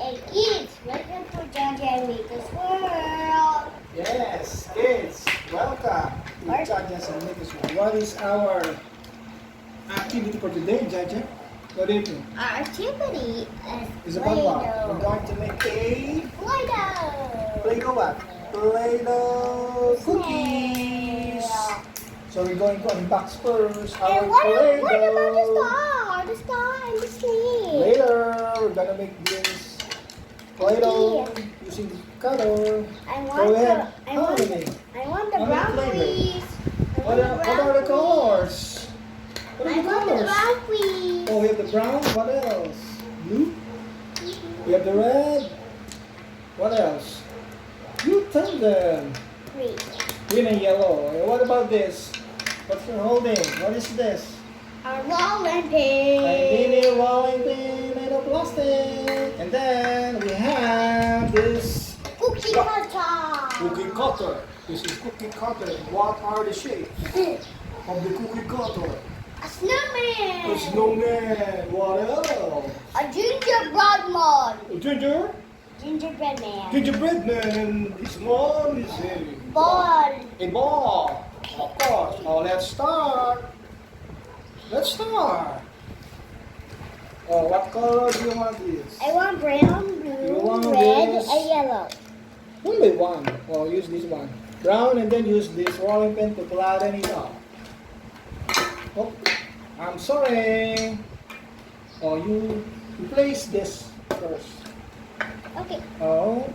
Hey kids, welcome to Jaja and MITO'S world. Yes, kids, welcome to Jaja's and MITO'S world. What is our activity for today, Jaja? What do you think? Our activity It's is about what? We're Playdough. going to make a Playdough. Playdough what? Playdough cookies. So we're going to unbox first our And what about the Playdough. star? The star and the snake. Later, we're gonna make this Claydough using color. I So want we have the how many? brown flavor? please. What are the colors? What are I the want the colors? brown please. Oh, we have the brown. What else? Blue. We have the red. What else? You tell them. Green. Green and yellow. And what about this? What you're holding? What is this? A rolling A pin. mini rolling pin made of plastic. And then we have this Cookie cutter. cookie cutter. This is cookie cutter. What are the shapes of the cookie cutter? A snowman. A snowman. What else? A gingerbread man. A ginger. Gingerbread man. Gingerbread man. And this one is a Ball. A ball. Of course. Oh, let's start. Let's start. Oh, what color do you want this? I want brown, You blue, want red, this? and yellow. Only one. Oh, use this one. Brown and then use this rolling pin to flatten it up. Oh, I'm sorry. Oh, you place this first. Okay. Oh,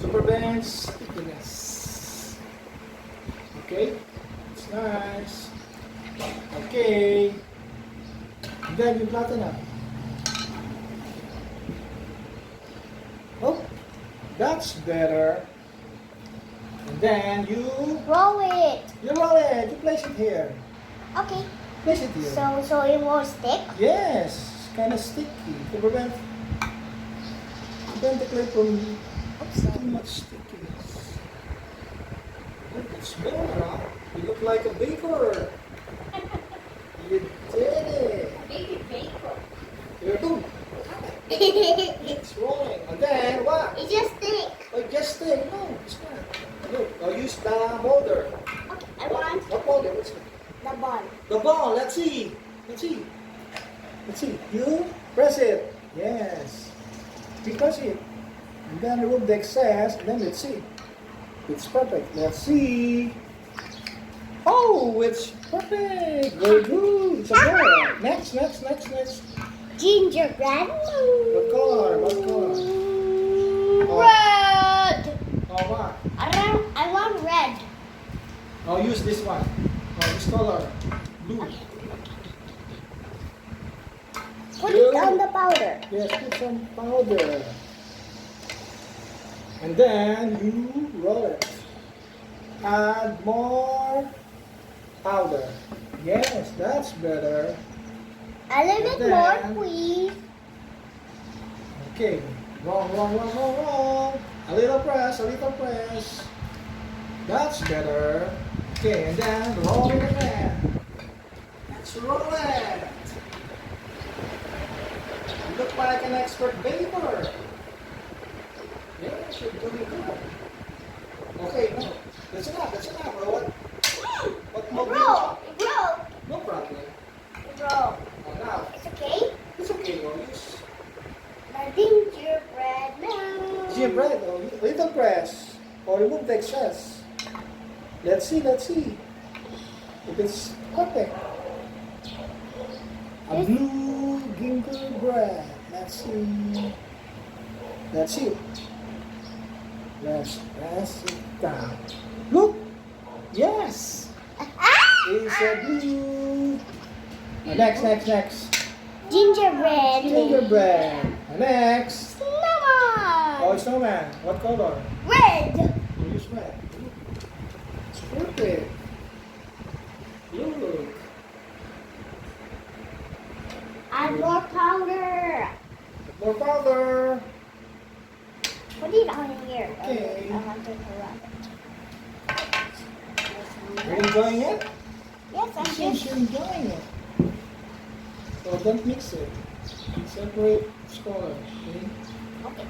to prevent stickiness. Okay, it's nice. Okay, then you flatten up. Oh, that's better. And then you Roll it. roll it. You place it here. Okay. Place it here. So it won't stick. Yes, it's kind of sticky to prevent the clay from too much stickiness. Look, it's better, huh? You look like a baker. You did it. Baby baker. You're doing. It's rolling. And then what? It just stick. Oh, just stay. No, it's not. Look, I'll use the molder. Okay. I want What molder? What's it? the ball. The ball. Let's see. Let's see. Let's see. You press it. Yes. You press it. And then remove the excess. And then let's see. It's perfect. Let's see. Oh, it's perfect. Very good. It's a ball. Next. Gingerbread. What color? What color? Red. Oh, what? I want red. I'll use this one. Oh, this color. Blue. Put it on the powder. Yes, put some powder. And then you roll it. Add more powder. Yes, that's better. A little bit And more, then- please. Okay. Roll. A little press. That's better. Okay, and then roll it again. Let's roll it. You look like an expert baker. Yes, you're doing good. Okay, no. That's enough. What more do you want? It broke. No problem. It broke. Oh, now, It's okay. it's okay. We'll use The gingerbread now. gingerbread or little press or remove the excess. Let's see if it's perfect. A blue gingerbread. Let's see. Let's press it down. Look. Yes. It's a blue. Next. Gingerbread. Gingerbread. Next. Snowman. Oh, snowman. What color? Red. We'll use red. It's perfect. Look. Add more powder. More powder. Put it on here. Okay. I want to rub it. You're enjoying it? Yes, I'm It seems just. you're enjoying it. So don't mix it. Separate smaller. Okay? Okay.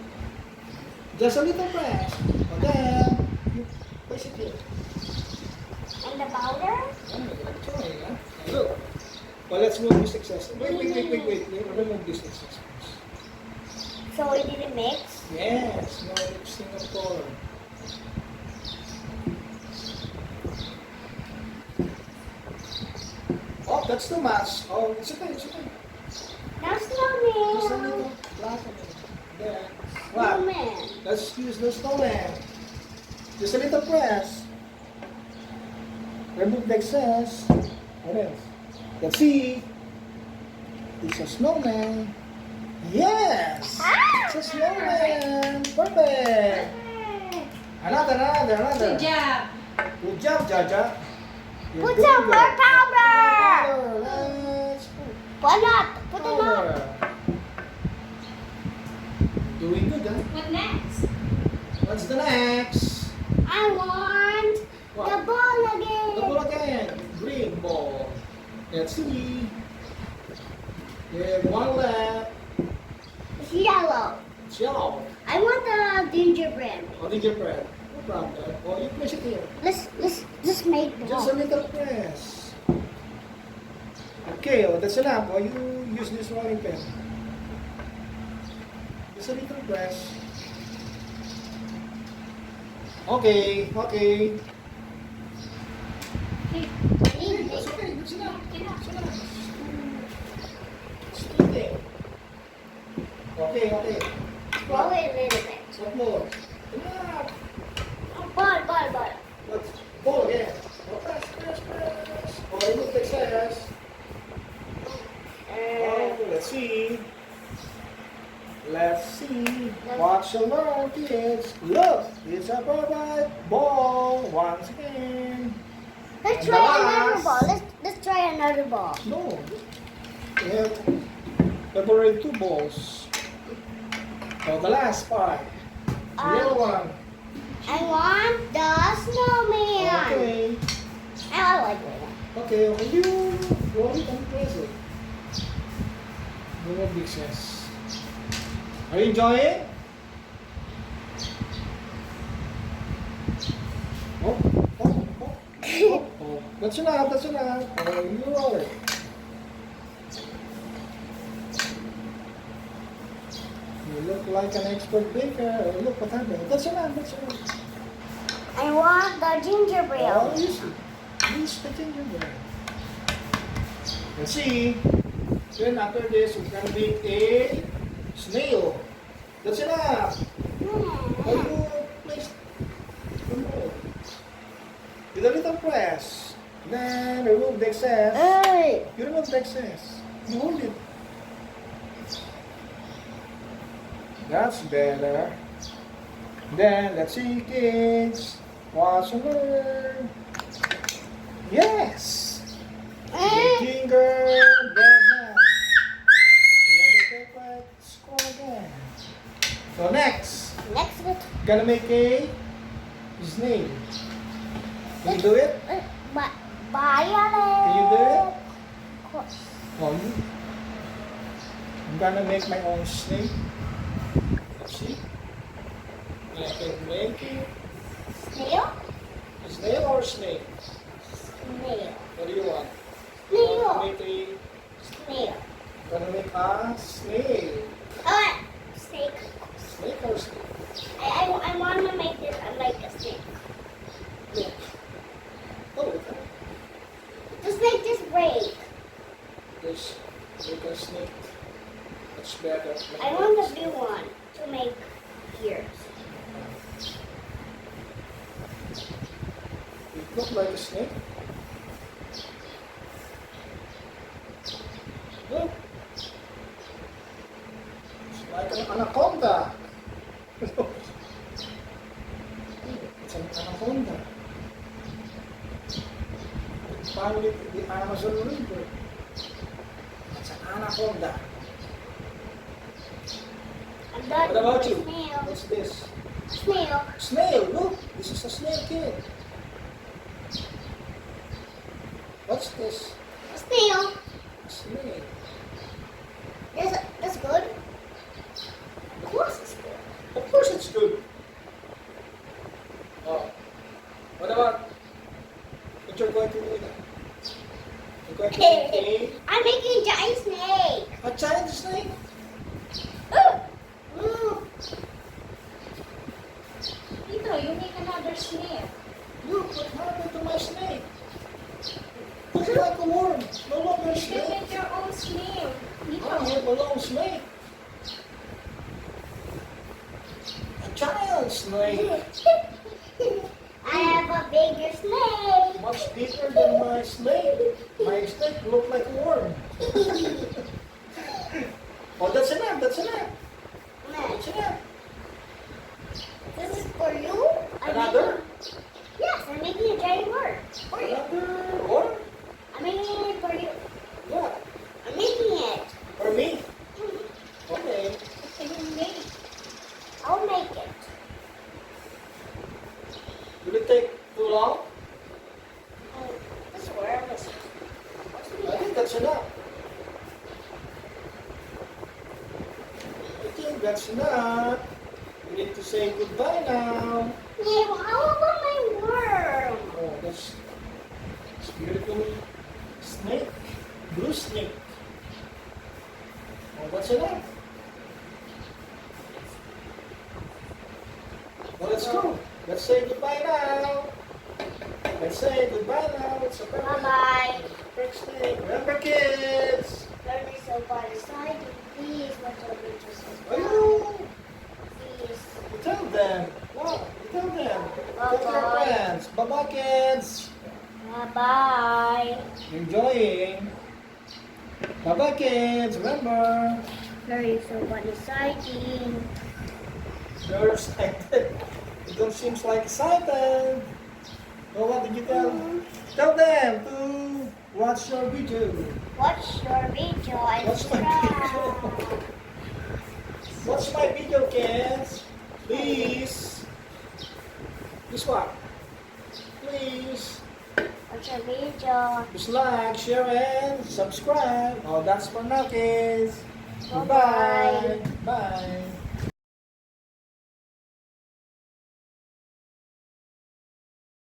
Just a little press. And then you place it here. And the powder? Try, huh? Look. Well, let's move this excess. Wait. Remove this excess. So it didn't mix? Yes, no mixing of color. Oh, that's too much. Oh, it's okay. Now Just a snowman. little black on it. Then, what? Snowman. Let's use the snowman. Just a little press. Remove the excess. What else? Let's see. It's a snowman. Yes! It's a snowman. Perfect. Another. Good job. Good job, Jaja. You're Put doing some good. more powder. Let's Why not? Put it on. powder. Doing good, huh? What next? What's the next? I want What? the ball again. The ball again. Green ball. Let's see. You have one left. It's yellow. It's yellow. I want the gingerbread. Or gingerbread. No problem. Or you place it here. Let's just make the Just a ball. little press. Okay, that's enough. Or you use this rolling pin. Just a little press. Okay. I need That's this. okay. That's enough. That's enough. It's too thick. Okay. Roll it a little bit. Some more. Enough. Ball. Let's ball again. Oh, press. Oh, remove the excess. Oh, let's see. Watch and learn, kids. Look, it's a perfect ball once again. Let's And try the another last. ball. Let's try another ball. No, we have already 2 balls. Oh, the last part. The yellow one. I want the snowman. Okay. I like that. Okay, you roll it and press it. No big sense. Are you enjoying? Oh. That's enough. Oh, you roll it. You look like an expert baker. Look what happened. That's enough. I want the gingerbread. Oh, easy. Use the gingerbread. Let's see. Then after this, we're gonna make a snail. That's enough. How you place the mold? With a little press. Then remove the excess. Hey. You remove the excess. You hold it. That's better. Then let's see, kids. Watch and learn. Yes. The gingerbread man. You have the perfect score again. So next, Next with gonna make a snail. Can you do it? violet. Can you do it? Of course. Oh, I'm gonna make my own snail. Let's see. I can make it. Snail? A snail or snake? Snail. What do you want? Snail. Make a, Snail. gonna make a snail. Snake. Snake or snake? I want to make this like a snake. Look. Oh, Just make this break. this make a snake. That's better. I want the blue one to make here. It looks like a snake. Look. It's like an anaconda. It's an anaconda. It's found in the Amazon River. It's an anaconda. I'm done What about with you? the snail. What's this? Snail. Snail. Look, this is a snail, kid. What's this? Snail. A snail. There's like a cake. I'm making a giant snake. A giant snake? Ooh. Tito, you make another snake. Look, what happened to my snake? Looks like a worm. No longer a You can snake. make your own snake. I Tito. have a long snake. A giant snake. I have a bigger snake. Much bigger than my snake. My snake looked like a worm. Oh, that's enough. That's enough. That's enough. This is for you. Another? Yes, I'm making a giant worm for you. Another worm? I'm making it for you. What? I'm making it. For me? Okay. Can you make? I'll make it. Will it take too long? This worm is. I think that's enough. I think that's enough. We need to say goodbye now. Yeah, well, how about my worm? Oh, that's beautiful snake. Blue snake. Oh, that's enough. Well, let's go. Let's say goodbye now. Let's say goodbye now. It's a perfect, Bye-bye. perfect snake. Remember, kids. Learn yourself by the side. Please, watch our videos as well. Oh, Please. you tell them. Wow, you tell them. Tell your Bye-bye. friends. Bye-bye, kids. Bye-bye. Enjoying. Bye-bye, kids. Remember. Learn yourself by the side. You're excited. You don't seem like excited. Well, what did you tell? Tell them to watch your video. Watch your video and Watch my subscribe. Watch my video, kids. Please. Please what? Please. Watch your video. Just like, share, and subscribe. Oh, that's for now, kids. Bye-bye. Bye. Bye.